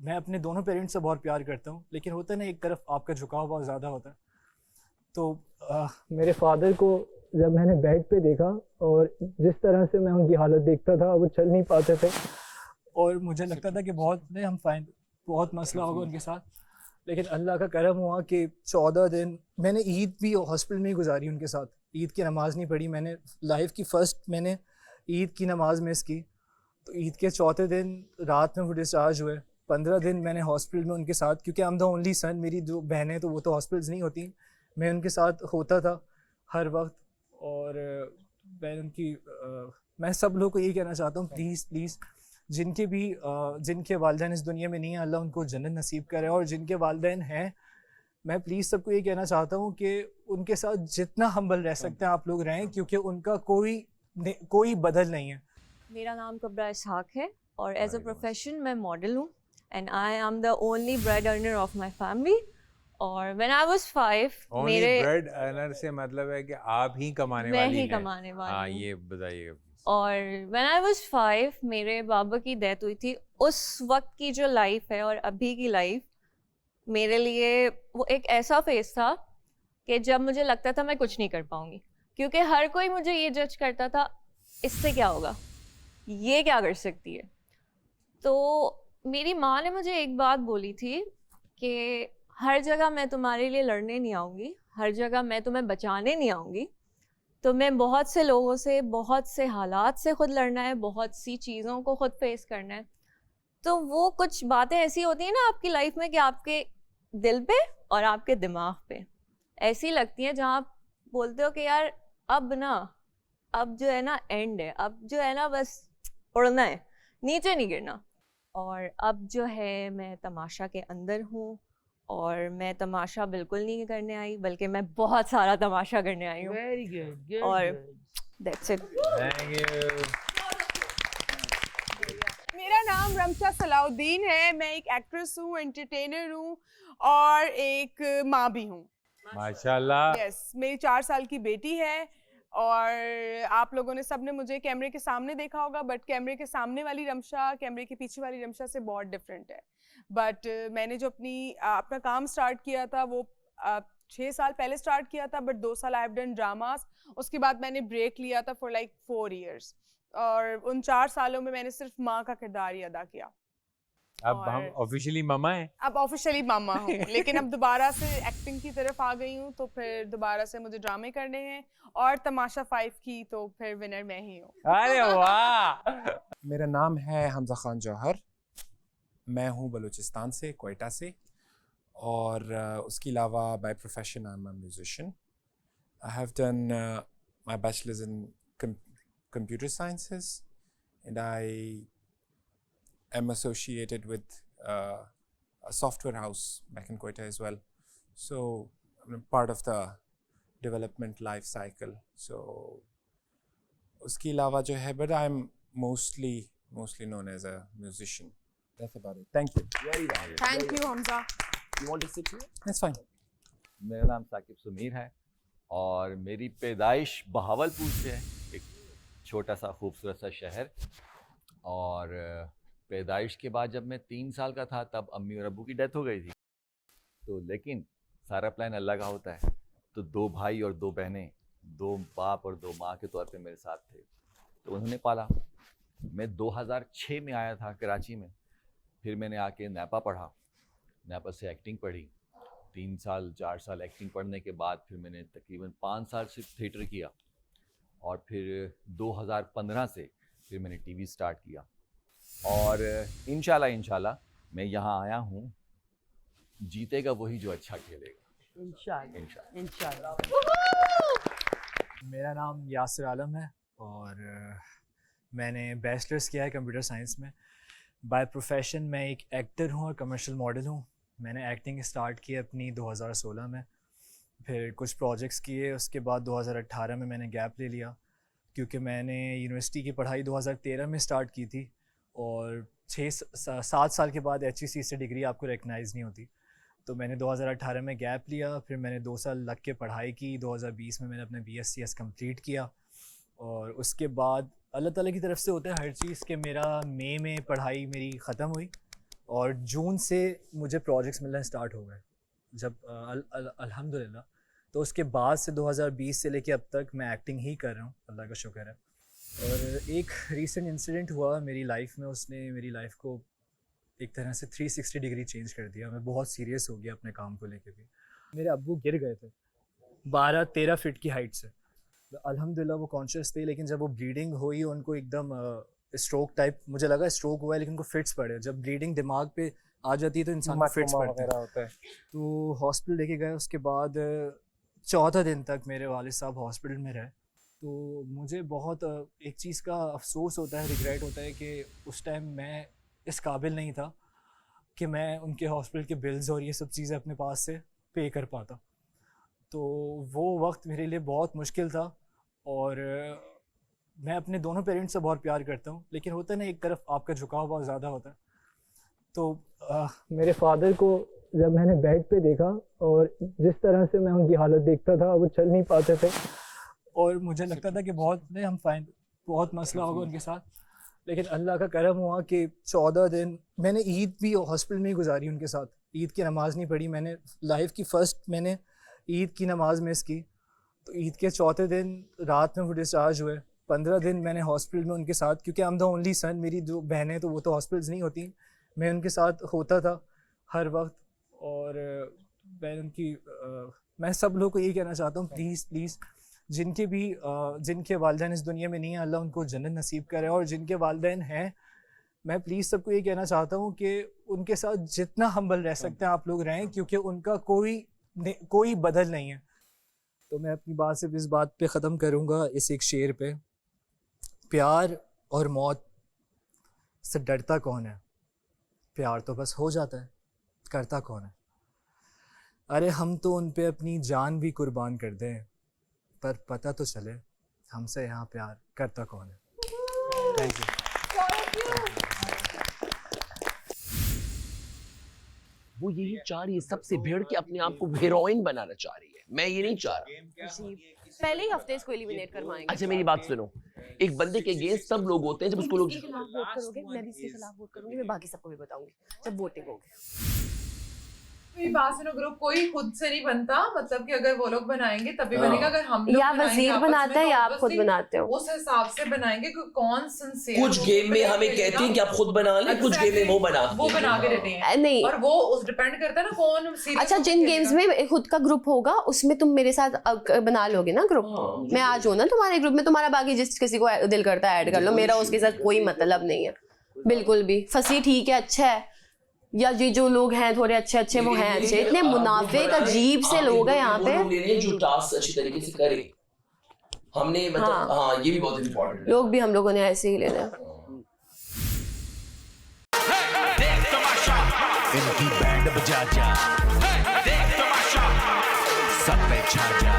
मैं अपने दोनों पेरेंट्स से बहुत प्यार करता हूँ, लेकिन होता है ना एक तरफ आपका झुकाव बहुत ज़्यादा होता है। तो मेरे फादर को जब मैंने बेड पे देखा और जिस तरह से मैं उनकी हालत देखता था, वो चल नहीं पाते थे और मुझे लगता था कि बहुत नहीं हम फाइन, बहुत मसला होगा उनके साथ। लेकिन अल्लाह का करम हुआ कि 14 दिन मैंने ईद भी हॉस्पिटल में ही गुजारी उनके साथ। ईद की नमाज़ नहीं पढ़ी मैंने, लाइफ की फ़र्स्ट मैंने ईद की नमाज़ मिस की। तो ईद के चौथे दिन रात में वो डिस्चार्ज हुए। 15 दिन मैंने हॉस्पिटल में उनके साथ, क्योंकि आई एम द ओनली सन, मेरी जो बहनें तो वो तो हॉस्पिटल्स नहीं होती, मैं उनके साथ होता था हर वक्त। और मैं उनकी मैं सब लोगों को यही कहना चाहता हूँ, प्लीज़ प्लीज़ जिनके वालिदैन इस दुनिया में नहीं है, अल्लाह उनको जन्नत नसीब करे। और जिनके वालिदैन हैं, मैं प्लीज़ सबको ये कहना चाहता हूँ कि उनके साथ जितना हम्बल रह सकते हैं आप लोग रहें, क्योंकि उनका कोई बदल नहीं है। मेरा नाम कबरा इसहाक है और एज अ प्रोफेशन मैं मॉडल हूँ and I am the only bread earner of my family. और when I was 5 only bread earner से मतलब है कि आप ही कमाने मैं वाली ही हैं। कमाने वाली हाँ, हूँ। ये बताइए। और व्हेन आई वाज 5 मेरे बाबा की डेथ हुई थी। उस वक्त की जो लाइफ है और अभी की लाइफ मेरे लिए वो एक ऐसा फेज था कि जब मुझे लगता था मैं कुछ नहीं कर पाऊंगी, क्योंकि हर कोई मुझे ये जज करता था, इससे क्या होगा, ये क्या कर सकती है। तो मेरी माँ ने मुझे एक बात बोली थी कि हर जगह मैं तुम्हारे लिए लड़ने नहीं आऊँगी, हर जगह मैं तुम्हें बचाने नहीं आऊँगी। तुम्हें बहुत से लोगों से, बहुत से हालात से खुद लड़ना है, बहुत सी चीज़ों को खुद फेस करना है। तो वो कुछ बातें ऐसी होती हैं ना आपकी लाइफ में कि आपके दिल पे और आपके दिमाग पे ऐसी लगती हैं जहाँ आप बोलते हो कि यार अब ना, अब जो है ना एंड है, अब जो है ना बस उड़ना है, नीचे नहीं गिरना। और अब जो है मैं तमाशा के अंदर हूँ और मैं तमाशा बिल्कुल नहीं करने आई, बल्कि मैं बहुत सारा तमाशा करने आई हूँ। वेरी गुड और दैट्स इट। Thank you. मेरा नाम रमशा सलाउद्दीन है। मैं एक एक्ट्रेस हूँ, एंटरटेनर हूँ और एक माँ भी हूँ। माशाल्लाह। यस, मेरी 4 साल की बेटी है। और आप लोगों ने सबने मुझे कैमरे के सामने देखा होगा, बट कैमरे के सामने वाली रमशा कैमरे के पीछे वाली रमशा से बहुत डिफरेंट है। बट मैंने जो अपना काम स्टार्ट किया था वो 6 साल पहले स्टार्ट किया था, बट 2 साल आई हैव डन ड्रामास। उसके बाद मैंने ब्रेक लिया था फॉर लाइक 4 इयर्स। और उन 4 सालों में मैंने सिर्फ माँ का किरदार ही अदा किया। अब हम ऑफिशियली मामा हैं। अब ऑफिशियली मामा हूँ, लेकिन अब दोबारा से एक्टिंग की तरफ आ गई हूँ, तो फिर दोबारा से मुझे ड्रामे करने हैं। और तमाशा 5 की तो फिर विनर मैं ही हूँ। अरे वाह। मेरा नाम है हमजा खान जौहर। मैं हूँ बलूचिस्तान से, क्वेटा से। और उसके अलावा by profession I am a musician. I have done my bachelors in computer sciences, and I am associated with a software house back in Quetta as well. So I'm part of the development life cycle. So uski alawa jo hai, but I'm mostly known as a musician. That's about it. Thank you. Very nice. Thank you Hamza. You want to sit here? That's fine. मेरा नाम साकिब सुमीर है और मेरी पैदाइश बहावलपुर से है, एक छोटा सा खूबसूरत सा शहर। और पैदाइश के बाद जब मैं 3 साल का था तब अम्मी और अब्बू की डेथ हो गई थी। तो लेकिन सारा प्लान अल्लाह का होता है, तो 2 भाई और 2 बहनें, 2 बाप और 2 माँ के तौर पे मेरे साथ थे, तो उन्होंने पाला। मैं 2006 में आया था कराची में। फिर मैंने आके नैपा पढ़ा, नैपा से एक्टिंग पढ़ी। 3 साल 4 साल एक्टिंग पढ़ने के बाद फिर मैंने तकरीबन 5 साल सिर्फ थिएटर किया। और फिर 2015 से फिर मैंने टीवी स्टार्ट किया। और इंशाल्लाह मैं यहाँ आया हूँ, जीतेगा वही जो अच्छा खेलेगा। इंशाल्लाह इंशाल्लाह। मेरा नाम यासिर आलम है और मैंने बैचलर्स किया है कंप्यूटर साइंस में। बाय प्रोफेशन मैं एक एक्टर हूँ और कमर्शियल मॉडल हूँ। मैंने एक्टिंग स्टार्ट की अपनी 2016 में, फिर कुछ प्रोजेक्ट्स किए। उसके बाद 2018 में मैंने गैप ले लिया, क्योंकि मैंने यूनिवर्सिटी की पढ़ाई 2013 में स्टार्ट की थी और 7 साल के बाद HEC से डिग्री आपको रिकग्नाइज़ नहीं होती। तो मैंने 2018 में गैप लिया, फिर मैंने 2 साल लग के पढ़ाई की। 2020 में मैंने अपने BScs कंप्लीट किया। और उसके बाद अल्लाह ताला की तरफ से होता है हर चीज़ कि मेरा मई में पढ़ाई मेरी ख़त्म हुई और जून से मुझे प्रोजेक्ट्स मिलना स्टार्ट हो गए जब अल्हम्दुलिल्लाह। तो उसके बाद से 2020 से लेके अब तक मैं एक्टिंग ही कर रहा हूँ, अल्लाह का शुक्र है। और एक रीसेंट इंसिडेंट हुआ मेरी लाइफ में, उसने मेरी लाइफ को एक तरह से 360 डिग्री चेंज कर दिया। मैं बहुत सीरियस हो गया अपने काम को लेके भी। मेरे अब्बू गिर गए थे 12-13 फीट की हाइट से। अल्हम्दुलिल्लाह वो कॉन्शियस थे, लेकिन जब वो ब्लीडिंग हुई उनको एकदम स्ट्रोक टाइप, मुझे लगा स्ट्रोक हुआ है, लेकिन उनको फिट्स पड़े। जब ब्लीडिंग दिमाग पे आ जाती है तो इंसान को फिट्स पड़ते हैं होता है। तो हॉस्पिटल लेके गए। उसके बाद 14 दिन तक मेरे वालिद साहब हॉस्पिटल में रहे। तो मुझे बहुत एक चीज़ का अफसोस होता है, रिग्रेट होता है कि उस टाइम मैं इस काबिल नहीं था कि मैं उनके हॉस्पिटल के बिल्स और ये सब चीज़ें अपने पास से पे कर पाता। तो वो वक्त मेरे लिए बहुत मुश्किल था। और मैं अपने दोनों पेरेंट्स से बहुत प्यार करता हूँ, लेकिन होता है ना एक तरफ आपका झुकाव बहुत ज़्यादा होता है। तो मेरे फादर को जब मैंने बेड पे देखा और जिस तरह से मैं उनकी हालत देखता था, वो चल नहीं पाते थे और मुझे लगता था कि बहुत नहीं हम फाइन, बहुत मसला होगा उनके साथ। लेकिन अल्लाह का करम हुआ कि 14 दिन मैंने ईद भी हॉस्पिटल में ही गुजारी उनके साथ। ईद की नमाज़ नहीं पढ़ी मैंने, लाइफ की फ़र्स्ट मैंने ईद की नमाज़ मिस की। तो ईद के चौथे दिन रात में वो डिस्चार्ज हुए। 15 दिन मैंने हॉस्पिटल में उनके साथ, क्योंकि आई एम द ओनली सन, मेरी जो बहनें तो वो तो हॉस्पिटल्स नहीं होती, मैं उनके साथ होता था हर वक्त। और मैं उनकी मैं सब लोगों को यही कहना चाहता हूँ, प्लीज़ जिनके वालिदैन इस दुनिया में नहीं है, अल्लाह उनको जन्नत नसीब करे। और जिनके वालिदैन हैं, मैं प्लीज़ सबको ये कहना चाहता हूँ कि उनके साथ जितना हम्बल रह सकते हैं आप लोग रहें, क्योंकि उनका कोई बदल नहीं है। तो मैं अपनी बात सिर्फ इस बात पे ख़त्म करूँगा, इस एक शेर पे, प्यार और मौत से डरता कौन है, प्यार तो बस हो जाता है, करता कौन है। अरे हम तो उन पे अपनी जान भी कुर्बान कर दें, पर पता तो चले हमसे यहाँ प्यार करता कौन है। Thank you. वो यही चाह रही है सबसे भिड़ के अपने आप को हीरोइन बनाना चाह रही है। मैं ये नहीं चाह रहा। पहले ही हफ्ते इसको एलिमिनेट करवाएंगे। अच्छा मेरी बात सुनो, एक बंदे के अगेंस्ट सब लोग होते हैं जब उसको लोग इसके खिलाफ वोट करोगे, मैं भी इसके खिलाफ वोट करूंगी, मैं बाकी सबको भी बताऊंगी जब वोटिंग होगी। मेरी बात सुनो ग्रुप, कोई खुद से नहीं बनता, मतलब कि अगर वो लोग बनाएंगे तभी बनेगा। अगर हम लोग या वजीर बनाता है या आप खुद बनाते हो, उस हिसाब से बनाएंगे कि कौन सिंसियर। कुछ गेम में हमें कहती हैं कि आप खुद बना लें, कुछ गेम में वो बना के देते हैं। नहीं, और वो उस डिपेंड करता है ना कौन सीरियस। अच्छा जिन गेम्स में खुद का ग्रुप होगा उसमें तुम मेरे साथ बना लोगे ना ग्रुप, मैं आ जाऊँ ना तुम्हारे ग्रुप में, तुम्हारा बाकी जिस किसी को दिल करता है ऐड कर लो, मेरा उसके साथ कोई मतलब नहीं है बिल्कुल भी। फंसी ठीक है, अच्छा है, या ये जो लोग हैं थोड़े अच्छे अच्छे वो हैं अच्छे, इतने मुनाफिक अजीब से लोग हैं यहाँ पे जो टास्क अच्छी तरीके से करें हमने, मतलब हाँ ये भी बहुत इम्पोर्टेंट है। लोग भी हम लोगों ने ऐसे ही लेना है। इनकी बैंड बजा जा, देख तमाशा, सब पे छा जा।